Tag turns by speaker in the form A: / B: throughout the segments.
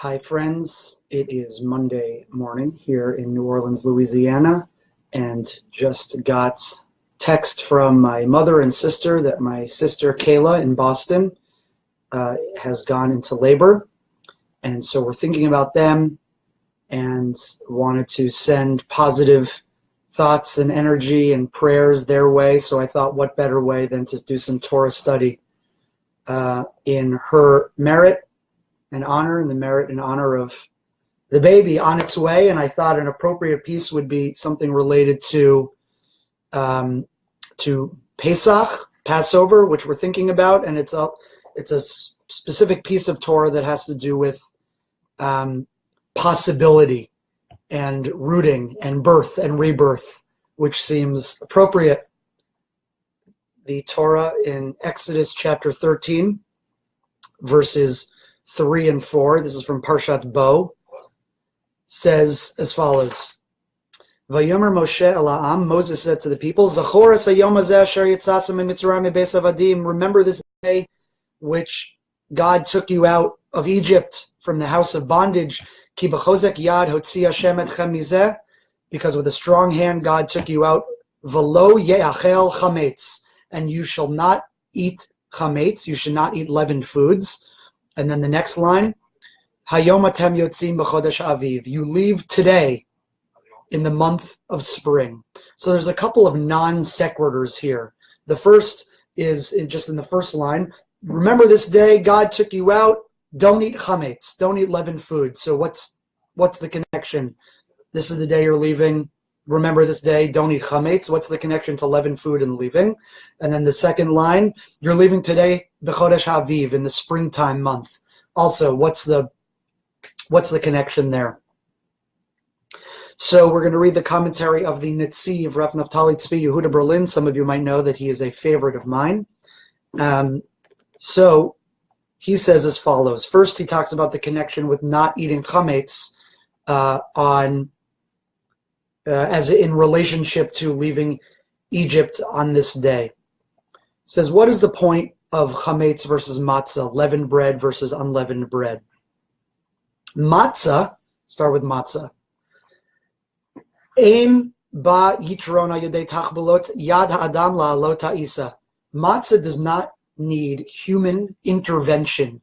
A: Hi, friends. It is Monday morning here in New Orleans, Louisiana, and just got text from my mother and sister that my sister Kayla in Boston has gone into labor. And so we're thinking about them and wanted to send positive thoughts and energy and prayers their way. So I thought, what better way than to do some Torah study in her merit and honor, and the merit and honor of the baby on its way. And I thought an appropriate piece would be something related to Pesach, Passover, which we're thinking about, and it's a specific piece of Torah that has to do with possibility and rooting and birth and rebirth, which seems appropriate. The Torah in Exodus chapter 13, verses 3 and 4, this is from Parshat Bo, says as follows. Vayomer Moshe el ha'am, Moses said to the people, Zachor es hayom hazeh asher yitzasem mitzrayim mibeis avadim, remember this day which God took you out of Egypt from the house of bondage, ki b'chozek yad hotzi Hashem etchem mizeh, because with a strong hand God took you out, v'lo ye'achel chametz, and you shall not eat chametz, you should not eat leavened foods. And then the next line, Hayom atem yotzim b'chodesh aviv. You leave today in the month of spring. So there's a couple of non sequiturs here. The first is just in the first line. Remember this day, God took you out. Don't eat chametz. Don't eat leavened food. So what's the connection? This is the day you're leaving. Remember this day, don't eat chametz. What's the connection to leavened food and leaving? And then the second line, you're leaving today, b'chodesh haviv, in the springtime month. Also, what's the connection there? So we're going to read the commentary of the Netziv, Rav Naftali Tzvi Yehuda Berlin. Some of you might know that he is a favorite of mine. So he says as follows. First, he talks about the connection with not eating chametz as in relationship to leaving Egypt on this day. It says, what is the point of chametz versus matzah, leavened bread versus unleavened bread? Matzah, start with matzah. Ein ba yitrona yodei tachbalot yad ha'adam la'alot ha'isa. Matzah does not need human intervention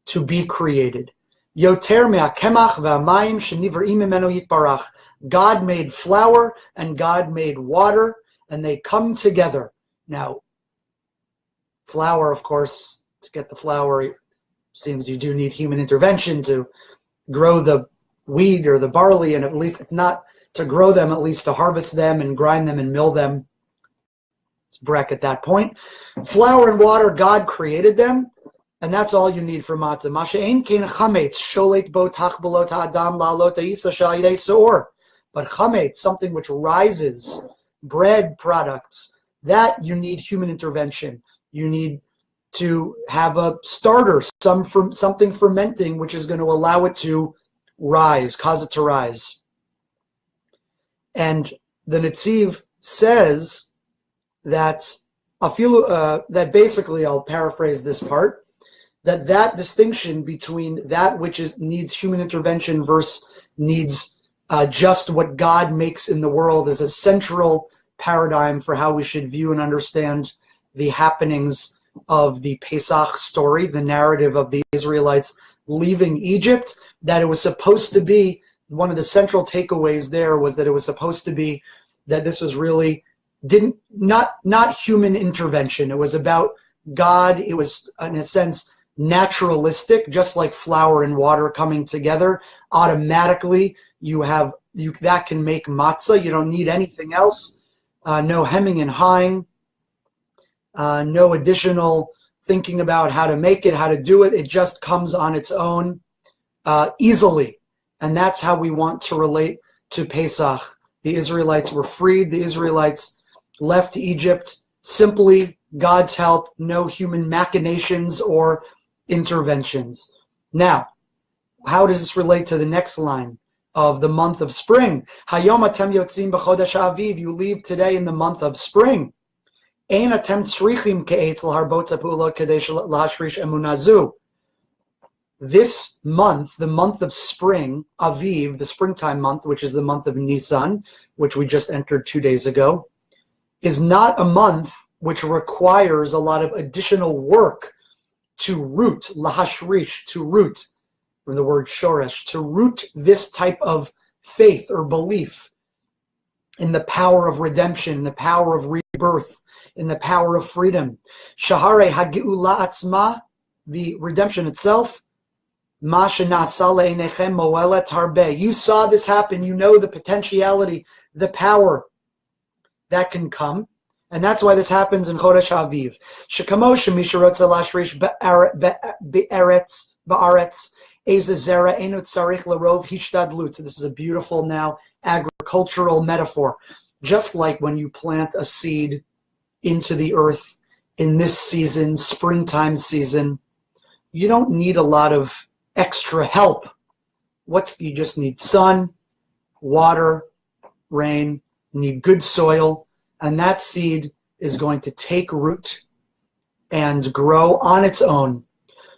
A: to be created. Yoter me'akemach v'amayim shenivreim mimeno yitbarach. God made flour and God made water, and they come together. Now, flour, of course, to get the flour, it seems you do need human intervention to grow the wheat or the barley, and at least, if not to grow them, at least to harvest them and grind them and mill them. Let's bracket that point. Flour and water, God created them, and that's all you need for matzah. Masha'ein kein chametz sholet bo tachbalot ha'adam la'alot ha'isa shal yidei seor. But chametz, something which rises, bread products, that you need human intervention. You need to have a starter, something fermenting, which is going to allow it to rise, cause it to rise. And the Netziv says that that basically, I'll paraphrase this part, that distinction between that which needs human intervention versus needs just what God makes in the world is a central paradigm for how we should view and understand the happenings of the Pesach story, the narrative of the Israelites leaving Egypt, that it was supposed to be, one of the central takeaways there was that it was supposed to be that this was really not human intervention. It was about God. It was, in a sense, naturalistic, just like flour and water coming together. Automatically, that can make matzah. You don't need anything else. No hemming and hawing. No additional thinking about how to make it, how to do it. It just comes on its own easily. And that's how we want to relate to Pesach. The Israelites were freed. The Israelites left Egypt. Simply God's help, no human machinations or interventions. Now, how does this relate to the next line of the month of spring? Hayom atem yotzim b'chodesh aviv. You leave today in the month of spring. Ein atem tzrichim ke'etz l'harbot ha'pu'ulot kadei lahashrish emunah zu. this month, the month of spring, Aviv, the springtime month, which is the month of Nisan, which we just entered 2 days ago, is not a month which requires a lot of additional work to root, lahashrish, to root, from the word shoresh, to root this type of faith or belief in the power of redemption, in the power of rebirth, in the power of freedom. Shahare hageula atzma, the redemption itself, ma shenasa le'einechem moelet harbe. You saw this happen. You know the potentiality, the power that can come. And that's why this happens in Chodesh Aviv. Shekamo shemisha rotza lashrish ba'aretz eza zera enu tzarich larov hishtadlut. So this is a beautiful now agricultural metaphor. Just like when you plant a seed into the earth in this season, springtime season, you don't need a lot of extra help. You just need sun, water, rain, you need good soil, and that seed is going to take root and grow on its own.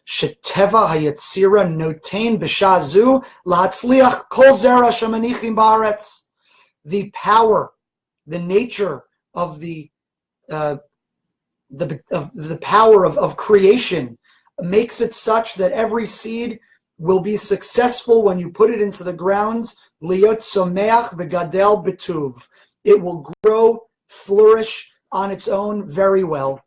A: Sheteva hayatzira notain b'shazu lahatzliach kol zera shemanichim ba'aretz. The power, the nature of the power of creation makes it such that every seed will be successful when you put it into the grounds. Liot someach v'gadel betuv. It will grow, flourish on its own very well.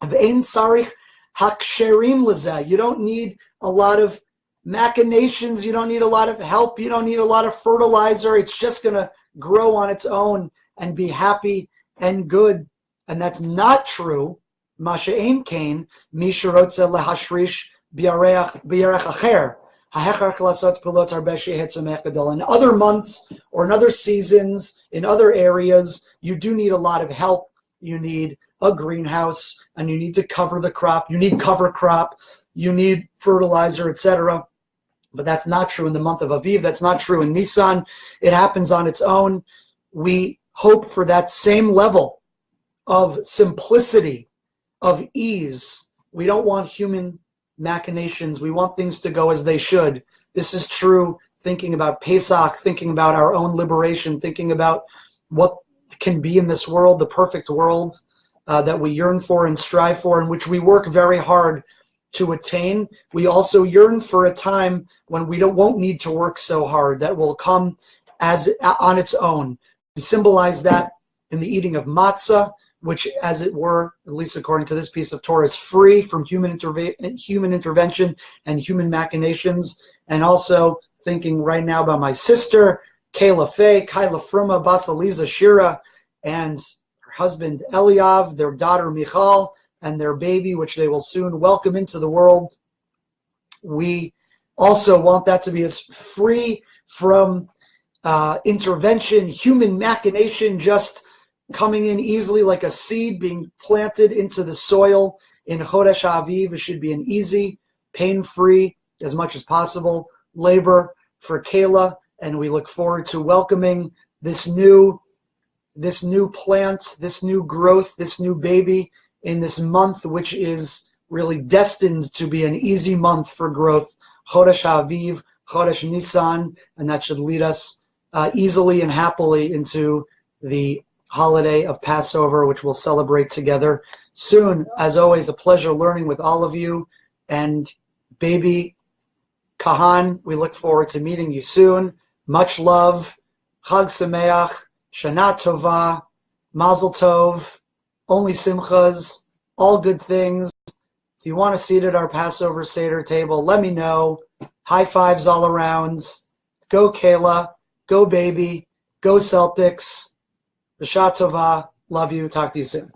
A: V'ein sarich haksherim lezeh. You don't need a lot of machinations. You don't need a lot of help. You don't need a lot of fertilizer. It's just going to grow on its own and be happy and good. And that's not true. Masha ein kain misha rotze lehashrish biarech acher. In other months or in other seasons, in other areas, you do need a lot of help. You need a greenhouse, and you need to cover the crop. You need cover crop. You need fertilizer, etc. But that's not true in the month of Aviv. That's not true in Nisan. It happens on its own. We hope for that same level of simplicity, of ease. We don't want human machinations. We want things to go as they should. This is true thinking about Pesach, thinking about our own liberation, thinking about what can be in this world, the perfect world that we yearn for and strive for, and which we work very hard to attain. We also yearn for a time when we won't need to work so hard, that will come as on its own. We symbolize that in the eating of matzah, which, as it were, at least according to this piece of Torah, is free from human intervention and human machinations. And also thinking right now about my sister, Kayla Faye, Kyla Fruma, Basaliza Shira, and her husband Eliav, their daughter Michal, and their baby, which they will soon welcome into the world. We also want that to be as free from intervention, human machination, just coming in easily like a seed being planted into the soil in Chodesh Aviv. It should be an easy, pain-free, as much as possible, labor for Kayla, and we look forward to welcoming this new plant, this new growth, this new baby in this month, which is really destined to be an easy month for growth, Chodesh Aviv, Chodesh Nisan, and that should lead us easily and happily into the holiday of Passover, which we'll celebrate together soon. As always, a pleasure learning with all of you. And baby Kahan, we look forward to meeting you soon. Much love. Chag Sameach, Shana Tova, Mazel Tov, only simchas, all good things. If you want a seat at our Passover Seder table, let me know. High fives all around. Go Kayla, go baby, go Celtics. B'sha Tova, love you, talk to you soon.